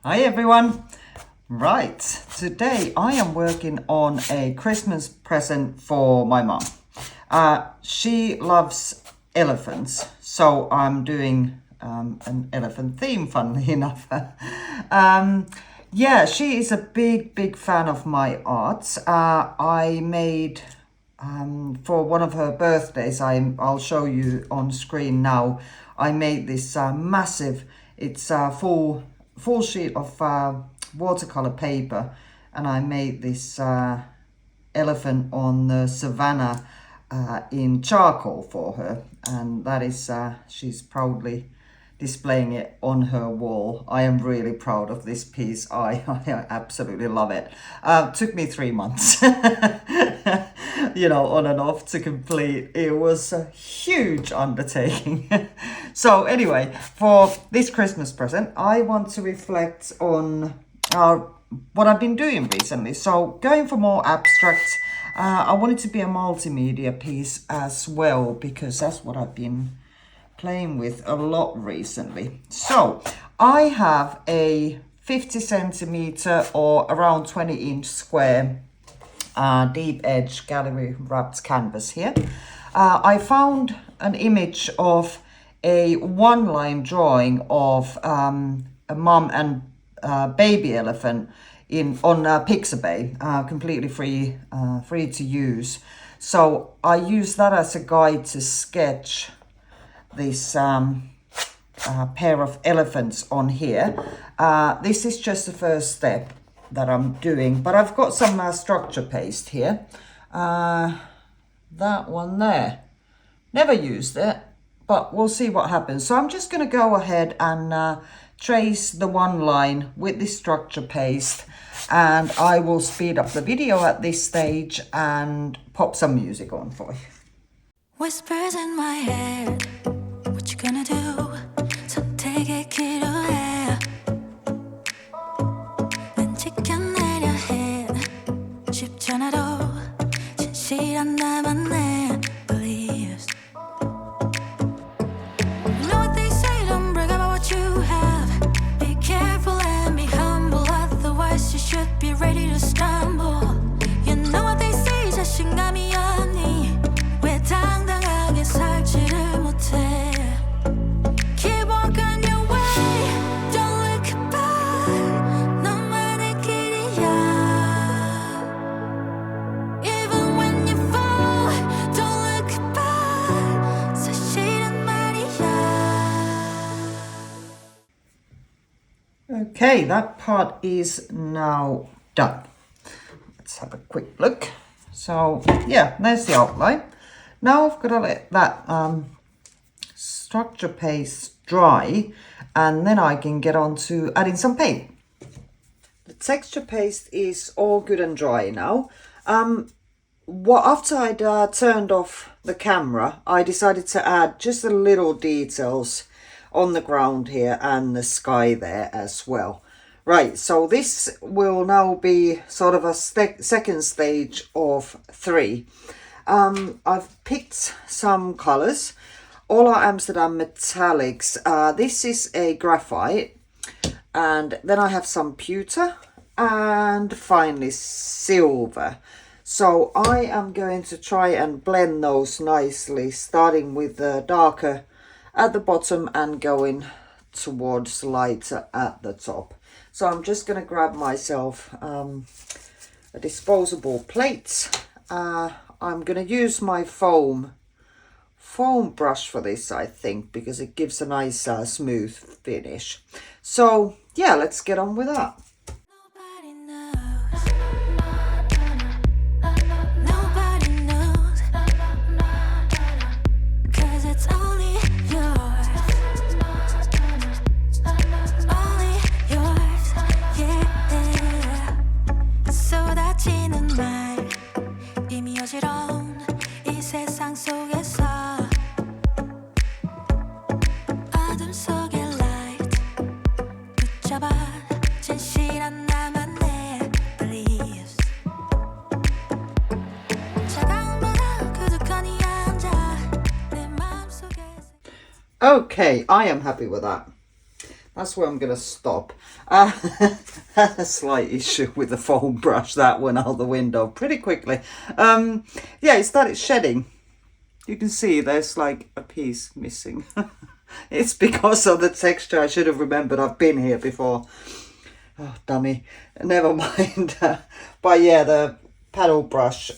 Hi everyone! Right, today I am working on a Christmas present for my mom. She loves elephants, so I'm doing an elephant theme, funnily enough. Yeah, she is a big fan of my art. I made for one of her birthdays, I'll show you on screen now. I made this massive, it's a full sheet of watercolor paper, and I made this elephant on the savannah in charcoal for her, and that is she's proudly displaying it on her wall. I am really proud of this piece. I absolutely love it. Took me 3 months, on and off to complete. It was a huge undertaking. So anyway, for this Christmas present, I want to reflect on what I've been doing recently. So going for more abstract, I want it to be a multimedia piece as well, because that's what I've been playing with a lot recently. So I have a 50 centimeter or around 20-inch square deep edge gallery wrapped canvas here. I found an image of a one-line drawing of a mom and baby elephant on Pixabay, completely free to use. So I use that as a guide to sketch this pair of elephants on here. This is just the first step that I'm doing, but I've got some structure paste here. That one there, never used it, but we'll see what happens. So I'm just going to go ahead and trace the one line with this structure paste, and I will speed up the video at this stage and pop some music on for you. Whispers in my head, what you gonna do? 선택의 기로에 난 지켜내려 해. 쉽지 않아도 진실한 나만의 beliefs. You know what they say, don't brag about what you have. Be careful and be humble, otherwise you should be ready to stumble. You know what they say, 자신감이 없니? 왜 당당하게 살지를 못해? Keep walking your way, don't look back. 너만의 길이야. Even when you fall, don't look back. 사실은 말이야. Okay, that part is now done. Let's have a quick look. So yeah, there's the outline. Now I've got to let that structure paste dry, and then I can get on to adding some paint. The texture paste is all good and dry now. After I'd turned off the camera, I decided to add just the little details on the ground here and the sky there as well. Right, so this will now be sort of a second stage of 3. I've picked some colors. All are Amsterdam metallics. This is a graphite, and then I have some pewter, and finally silver. So I am going to try and blend those nicely, starting with the darker at the bottom and going towards lighter at the top. So I'm just going to grab myself a disposable plate. I'm going to use my foam brush for this, I think, because it gives a nice smooth finish. So yeah, let's get on with that. Nobody knows. Nobody knows. 'Cause it's only yours. Only yours. Yeah. 쏟아지는 말 이미 어지러운 이 세상 속에서 어둠 속의 light 붙잡아 진실한 나만의 beliefs. 차가운 바람 그득하니 앉아 내 마음속에. Okay, I am happy with that. that's where I'm gonna stop. Had a slight issue with the foam brush, that went out the window pretty quickly. Yeah, it started shedding. You can see there's like a piece missing. It's because of the texture. I should have remembered I've been here before. Oh, dummy. Never mind. But yeah, the paddle brush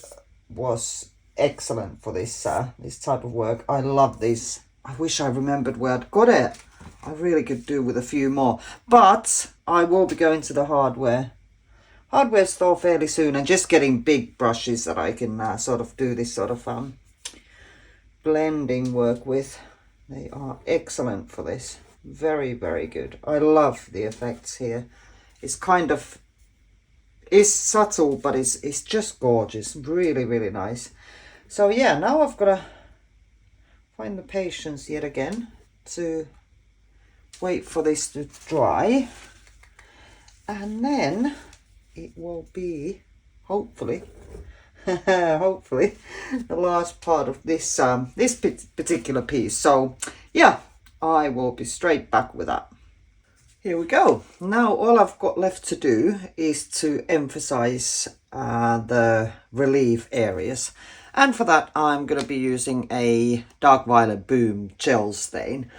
was excellent for this this type of work. I love this. I wish I remembered where I'd got it. I really could do with a few more. But I will be going to the hardware store fairly soon and just getting big brushes that I can sort of do this sort of blending work with. They are excellent for this. Very, very good. I love the effects here. It's kind of, it's subtle, but it's just gorgeous. Really, really nice. So yeah, now I've got to find the patience yet again to wait for this to dry. And then it will be, hopefully, hopefully, the last part of this this particular piece. So yeah, I will be straight back with that. Here we go. Now all I've got left to do is to emphasize the relief areas, and for that I'm going to be using a dark violet boom gel stain.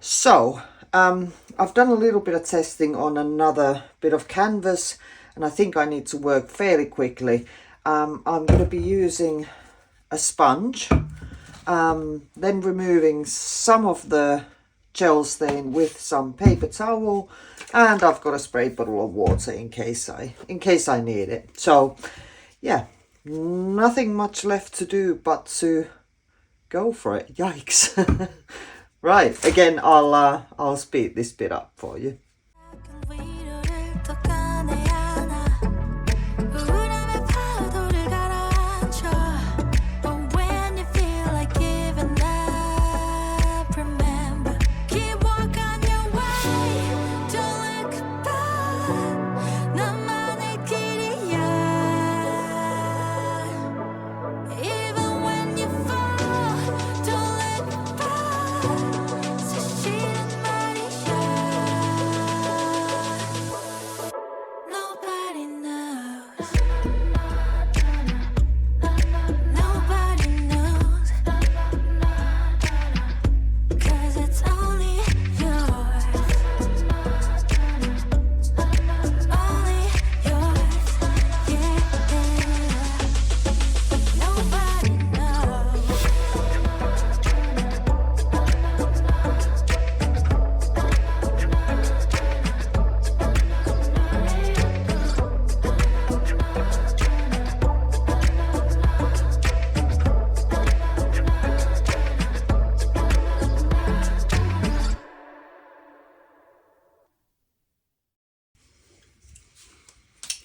So I've done a little bit of testing on another bit of canvas, and I think I need to work fairly quickly. I'm going to be using a sponge, then removing some of the gel stain with some paper towel, and I've got a spray bottle of water in case I need it. So yeah, nothing much left to do but to go for it. Yikes. Right, again, I'll speed this bit up for you.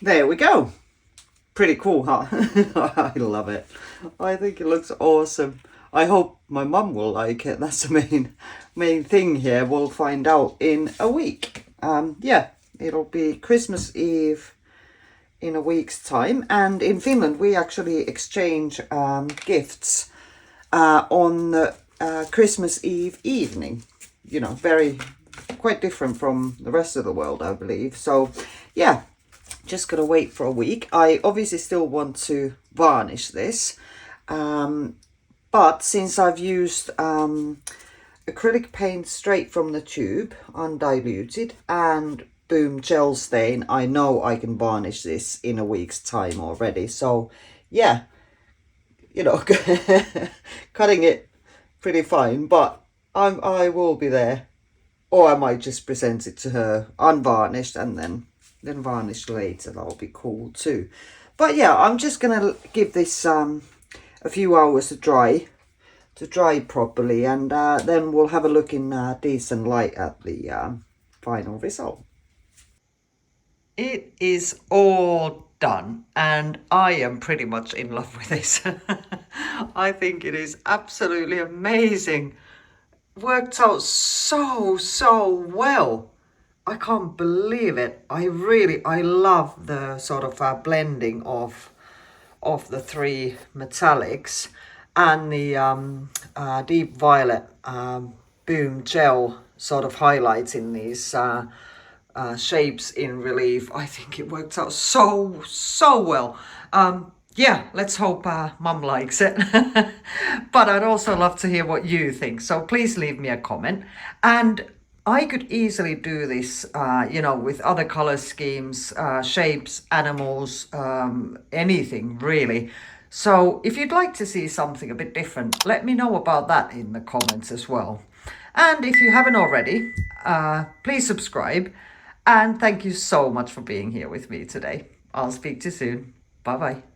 There we go. Pretty cool, huh? I love it. I think it looks awesome. I hope my mum will like it. That's the main thing here. We'll find out in a week. Yeah, it'll be Christmas Eve in a week's time. And in Finland, we actually exchange gifts on Christmas Eve evening. You know, quite different from the rest of the world, I believe. So yeah, just gotta wait for a week. I obviously still want to varnish this, but since I've used acrylic paint straight from the tube, undiluted, and boom gel stain, I know I can varnish this in a week's time already. So yeah, you know, cutting it pretty fine, but I will be there, or I might just present it to her unvarnished and then varnish later. That'll be cool too. But yeah, I'm just gonna give this a few hours to dry properly, and then we'll have a look in decent light at the final result. It is all done, and I am pretty much in love with this. I think it is absolutely amazing. Worked out so well. I can't believe it. I love the sort of blending of the three metallics and the deep violet boom gel sort of highlights in these shapes in relief. I think it worked out so well. Yeah, let's hope Mum likes it. But I'd also love to hear what you think. So please leave me a comment. And I could easily do this, you know, with other color schemes, shapes, animals, anything really. So if you'd like to see something a bit different, let me know about that in the comments as well. And if you haven't already, please subscribe. And thank you so much for being here with me today. I'll speak to you soon. Bye bye.